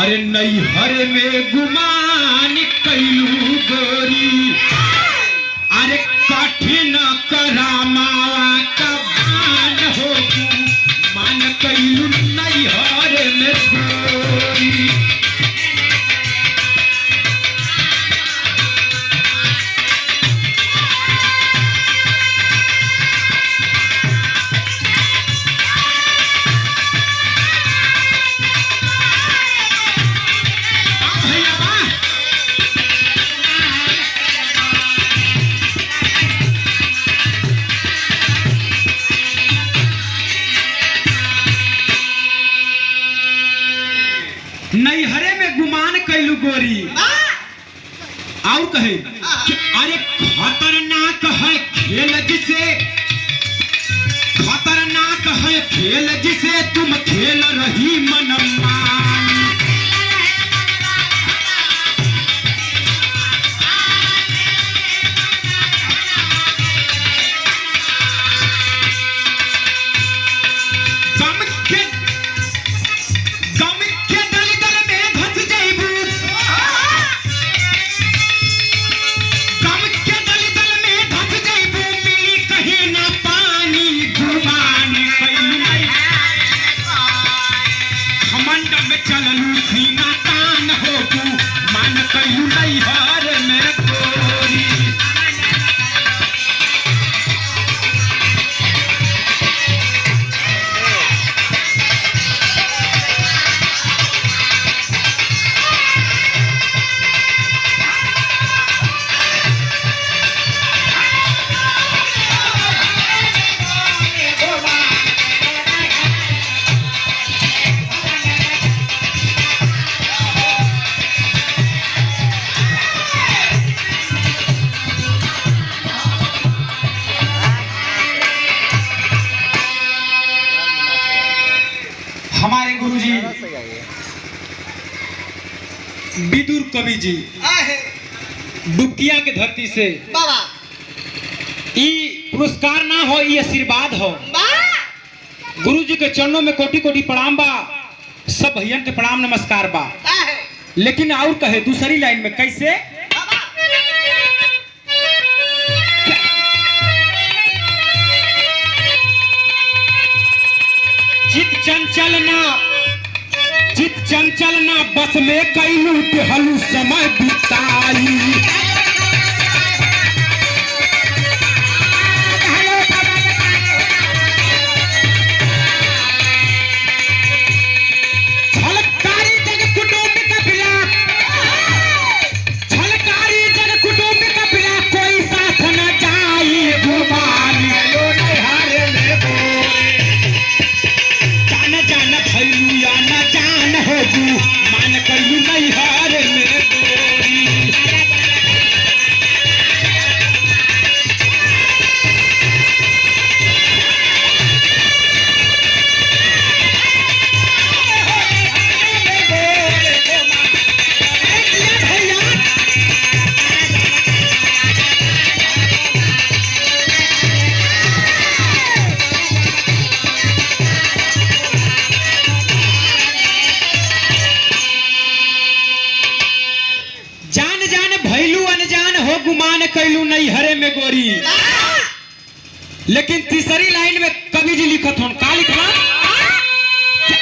अरे नैहर में गुमान कैलू गोरी, अरे कठिन करामावा का बान हो मान कैलू नैहर में गोरी। नैहरे में गुमान कैलू गोरी और कहे कि अरे खतरनाक है खेल जिसे, खतरनाक है खेल जिसे तुम खेल रही मनमान। हमारे गुरुजी विदुर कवि जी डुबकिया के धरती से ई पुरस्कार ना हो, ये आशीर्वाद हो। गुरु जी के चरणों में कोटि कोटि प्रणाम बा, सब भैयन के प्रणाम नमस्कार बा। लेकिन और कहे दूसरी लाइन में कैसे, चित चंचल ना बस में कैलू हलू समय बिताई। छलकारी जग कुटुंब कपिला, छलकारी जग कुटुंब कपिला, कोई साथ न जाई गुमान लो नैहर में गोरे। जान जान भैलू या न जान हो जू मान कैलू नैहर में गोरी। जान जान भैलू अनजान हो गुमान कैलू नैहरे में गोरी। लेकिन तीसरी लाइन में कवि जी लिखत हन, का लिखना,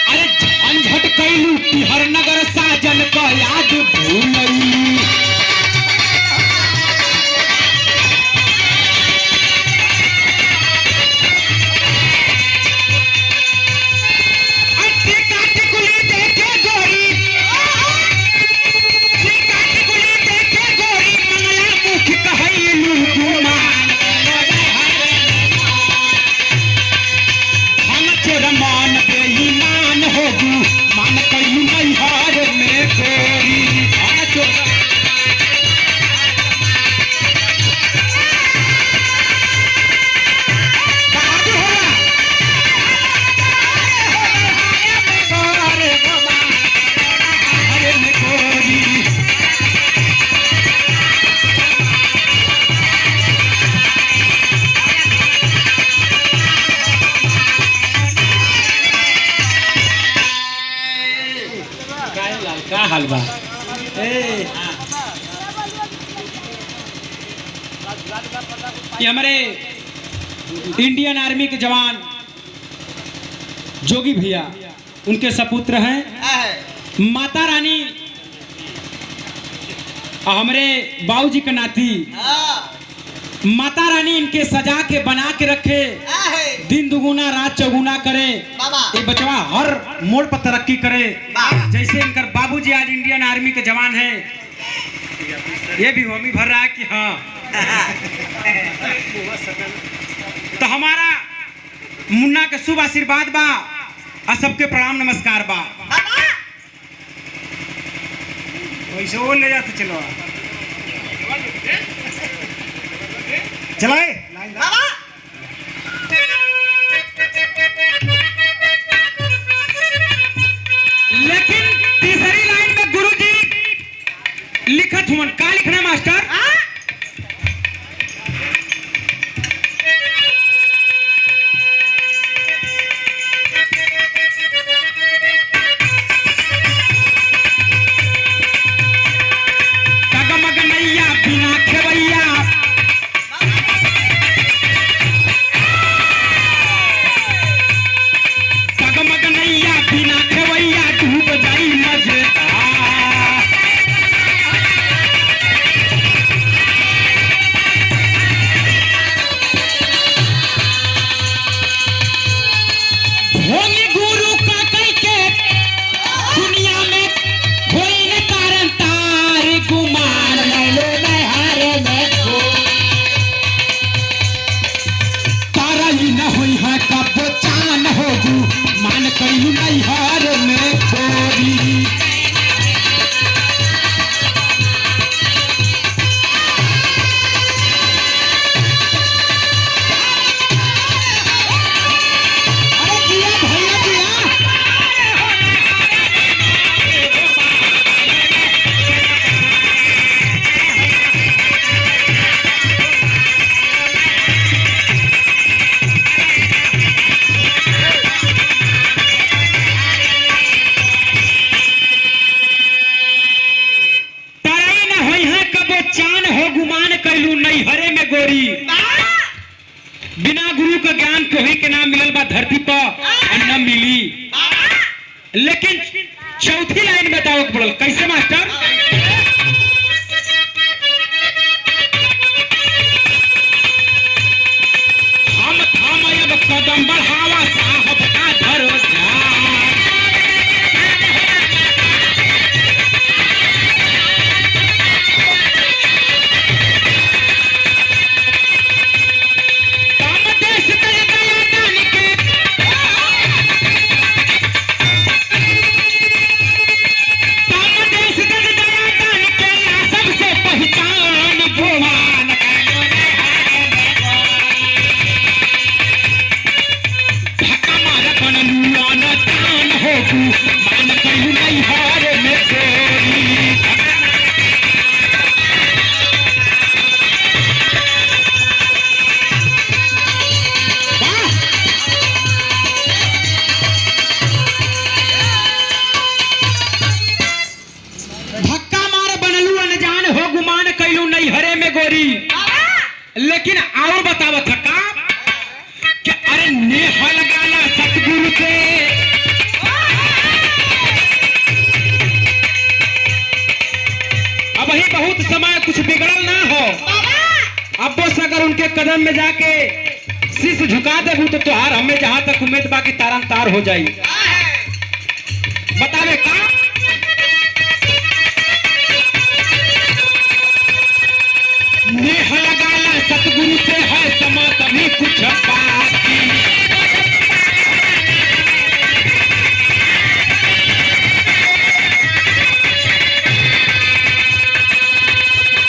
अरे झंझट कैलू हर नगर साजन का याद भूलई। मान बेईमान होगू मान कैलू नैहर में गोरी। का हाल बा ये हमारे इंडियन आर्मी के जवान जोगी भैया उनके सपुत्र हैं माता रानी हमारे बाबूजी का नाती माता रानी इनके सजा के बना के रखे दिन दुगुना रात चौगुना करे ये बचवा हर मोड़ पर तरक्की करे जैसे इनकर बाबूजी आज इंडियन आर्मी के जवान हैं ये भी हामी भर रहा है कि हाँ तो हमारा मुन्ना के शुभ आशीर्वाद बा और सबके प्रणाम नमस्कार बा वैसे वो ले जाते चलो चलाए लेकिन तीसरी लाइन में गुरुजी लिखत हुआ का लिखना मास्टर बिना गुरु का ज्ञान कोई के नाम मिलल बा धरती पर न मिली लेकिन चौथी लाइन बताओ पड़ल कैसे मास्टर हम अब कदम बढ़ावा साहब का भरोसा लेकिन आओ बतावा था का कि अरे नेह लगाना सतगुरु के अब ही बहुत समय कुछ बिगड़ल ना हो अब बस अगर उनके कदम में जाके शीश झुका देबू तो तुहार हमें जहां तक उम्मीद बाकी तारन तार हो जाई बतावे का नेह लगाना सतगुरु से है समा कभी कुछ